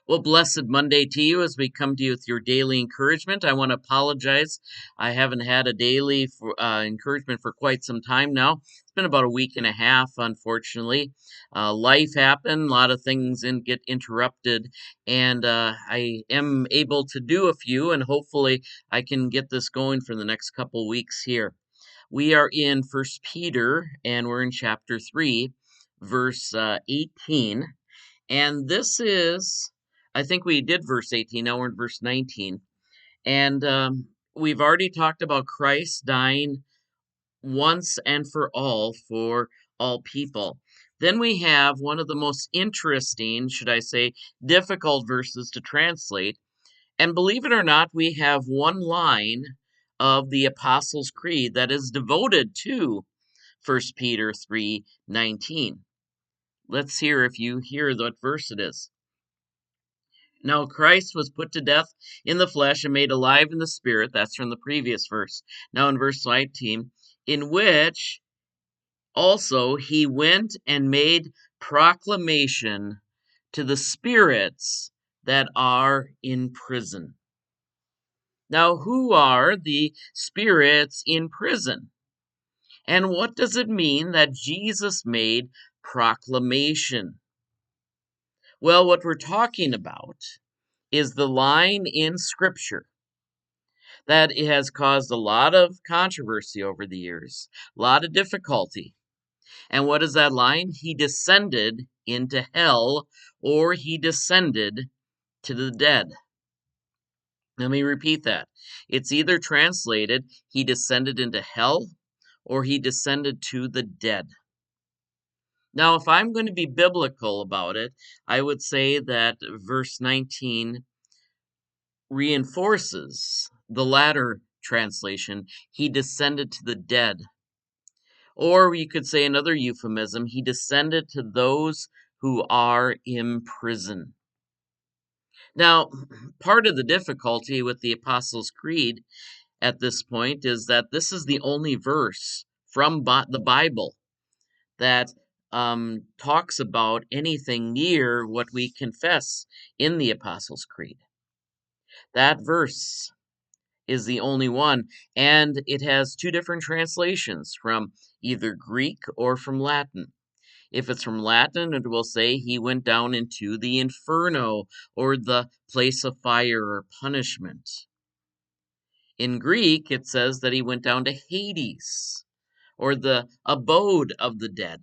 Well, blessed Monday to you as we come to you with your daily encouragement. I want to apologize. I haven't had a daily encouragement for quite some time now. It's been about a week and a half, unfortunately. Life happened, a lot of things get interrupted, and I am able to do a few, and hopefully I can get this going for the next couple weeks here. We are in First Peter, and we're in chapter 3, verse 18. And this is, I think we did verse 18, now we're in verse 19. And we've already talked about Christ dying once and for all people. Then we have one of the most interesting, should I say, difficult verses to translate. And believe it or not, we have one line of the Apostles' Creed that is devoted to First Peter 3:19. Let's hear if you hear what verse it is. Now Christ was put to death in the flesh and made alive in the spirit. That's from the previous verse. Now in verse 19, in which also he went and made proclamation to the spirits that are in prison. Now, who are the spirits in prison? And what does it mean that Jesus made proclamation? Well, what we're talking about is the line in Scripture that it has caused a lot of controversy over the years, a lot of difficulty. And what is that line? He descended into hell, or he descended to the dead. Let me repeat that. It's either translated, he descended into hell, or he descended to the dead. Now, if I'm going to be biblical about it, I would say that verse 19 reinforces the latter translation, he descended to the dead. Or you could say another euphemism, he descended to those who are in prison. Now, part of the difficulty with the Apostles' Creed at this point is that this is the only verse from the Bible that talks about anything near what we confess in the Apostles' Creed. That verse is the only one, and it has two different translations from either Greek or from Latin. If it's from Latin, it will say he went down into the inferno or the place of fire or punishment. In Greek, it says that he went down to Hades or the abode of the dead,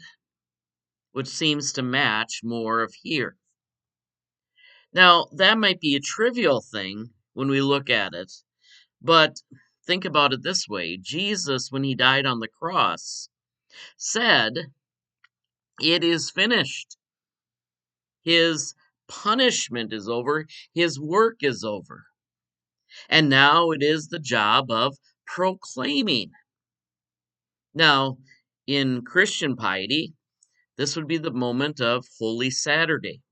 which seems to match more of here. Now, that might be a trivial thing when we look at it, but think about it this way. Jesus, when he died on the cross, said, "It is finished." His punishment is over. His work is over. And now it is the job of proclaiming. Now, in Christian piety, this would be the moment of Holy Saturday.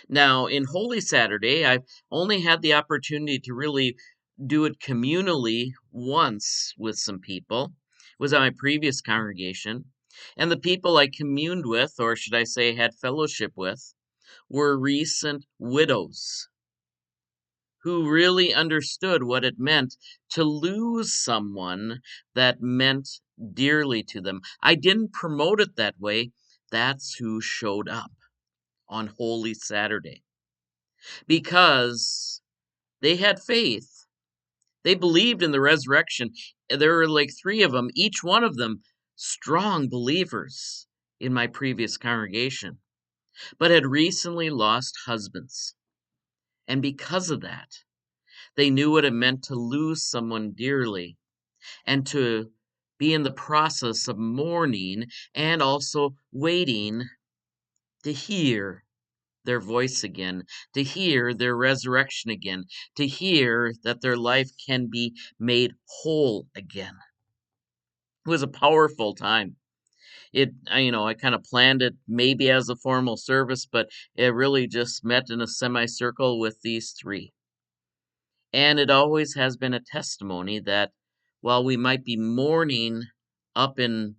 Now, in Holy Saturday, I've only had the opportunity to really do it communally once with some people. It was at my previous congregation. And the people I communed with, or should I say had fellowship with, were recent widows who really understood what it meant to lose someone that meant dearly to them. I didn't promote it that way. That's who showed up on Holy Saturday because they had faith. They believed in the resurrection. There were like three of them, each one of them strong believers in my previous congregation, but had recently lost husbands. And because of that, they knew what it meant to lose someone dearly and to be in the process of mourning and also waiting to hear their voice again, to hear their resurrection again, to hear that their life can be made whole again. It was a powerful time. I kind of planned it maybe as a formal service, but it really just met in a semicircle with these three. And it always has been a testimony that while we might be mourning up in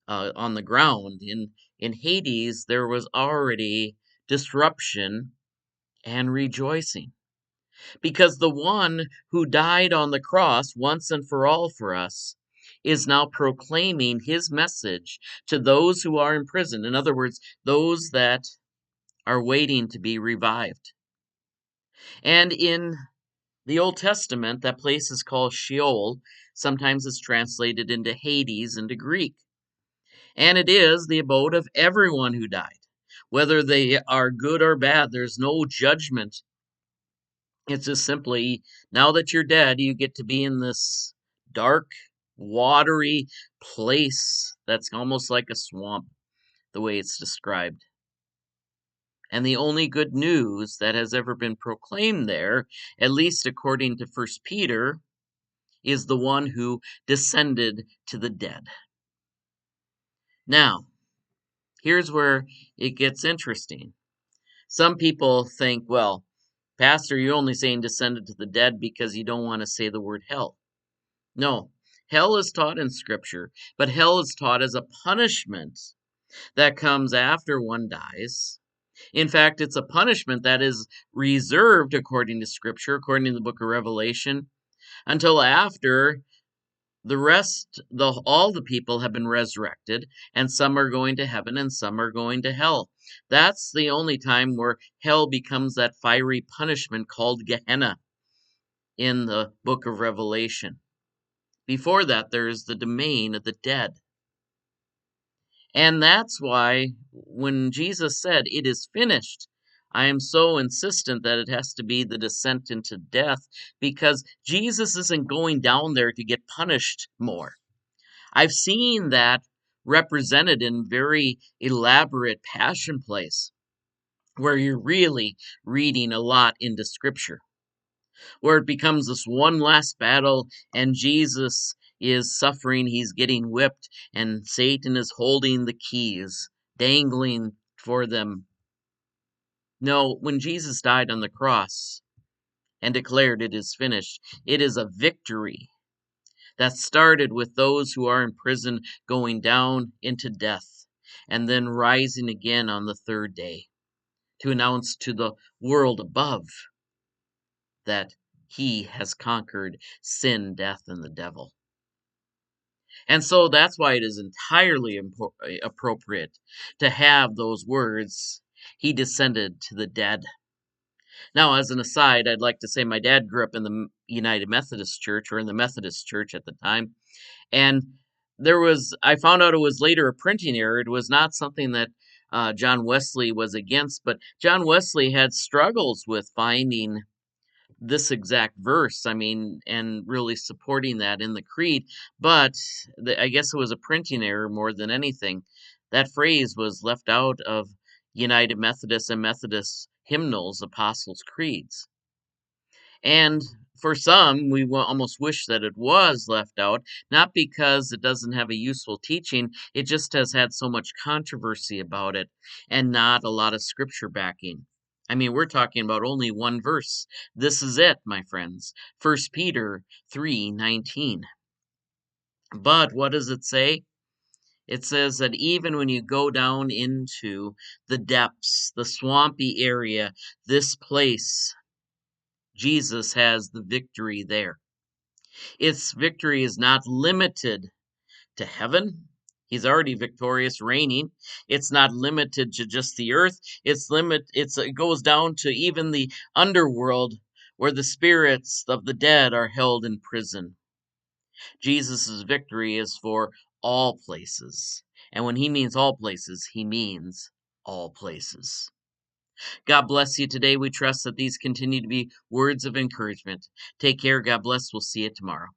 on the ground in Hades, there was already disruption and rejoicing. Because the one who died on the cross once and for all for us is now proclaiming his message to those who are in prison. In other words, those that are waiting to be revived. And in the Old Testament, that place is called Sheol. Sometimes it's translated into Hades into Greek. And it is the abode of everyone who died. Whether they are good or bad, there's no judgment. It's just simply, now that you're dead, you get to be in this dark, watery place that's almost like a swamp, the way it's described. And the only good news that has ever been proclaimed there, at least according to First Peter, is the one who descended to the dead. Now, here's where it gets interesting. Some people think, well, Pastor, you're only saying descended to the dead because you don't want to say the word hell. No, hell is taught in Scripture, but hell is taught as a punishment that comes after one dies. In fact, it's a punishment that is reserved, according to Scripture, according to the book of Revelation, until after all the people have been resurrected, and some are going to heaven and some are going to hell. That's the only time where hell becomes that fiery punishment called Gehenna in the book of Revelation. Before that, there is the domain of the dead. And that's why when Jesus said, "It is finished," I am so insistent that it has to be the descent into death, because Jesus isn't going down there to get punished more. I've seen that represented in very elaborate passion plays, where you're really reading a lot into Scripture, where it becomes this one last battle and Jesus is suffering, he's getting whipped, and Satan is holding the keys, dangling for them. No, when Jesus died on the cross and declared it is finished, it is a victory that started with those who are in prison going down into death and then rising again on the third day to announce to the world above that he has conquered sin, death, and the devil. And so that's why it is entirely appropriate to have those words, he descended to the dead. Now, as an aside, I'd like to say my dad grew up in the United Methodist Church, or in the Methodist Church at the time. And I found out it was later a printing error. It was not something that John Wesley was against, but John Wesley had struggles with finding this exact verse, and really supporting that in the creed. But I guess it was a printing error more than anything. That phrase was left out of United Methodist and Methodist hymnals, apostles' creeds. And for some, we almost wish that it was left out, not because it doesn't have a useful teaching, it just has had so much controversy about it and not a lot of scripture backing. We're talking about only one verse. This is it, my friends. 1 Peter 3:19. But what does it say? It says that even when you go down into the depths, the swampy area, this place, Jesus has the victory there. Its victory is not limited to heaven. He's already victorious, reigning. It's not limited to just the earth. It goes down to even the underworld, where the spirits of the dead are held in prison. Jesus' victory is for all places. And when he means all places, he means all places. God bless you today. We trust that these continue to be words of encouragement. Take care. God bless. We'll see you tomorrow.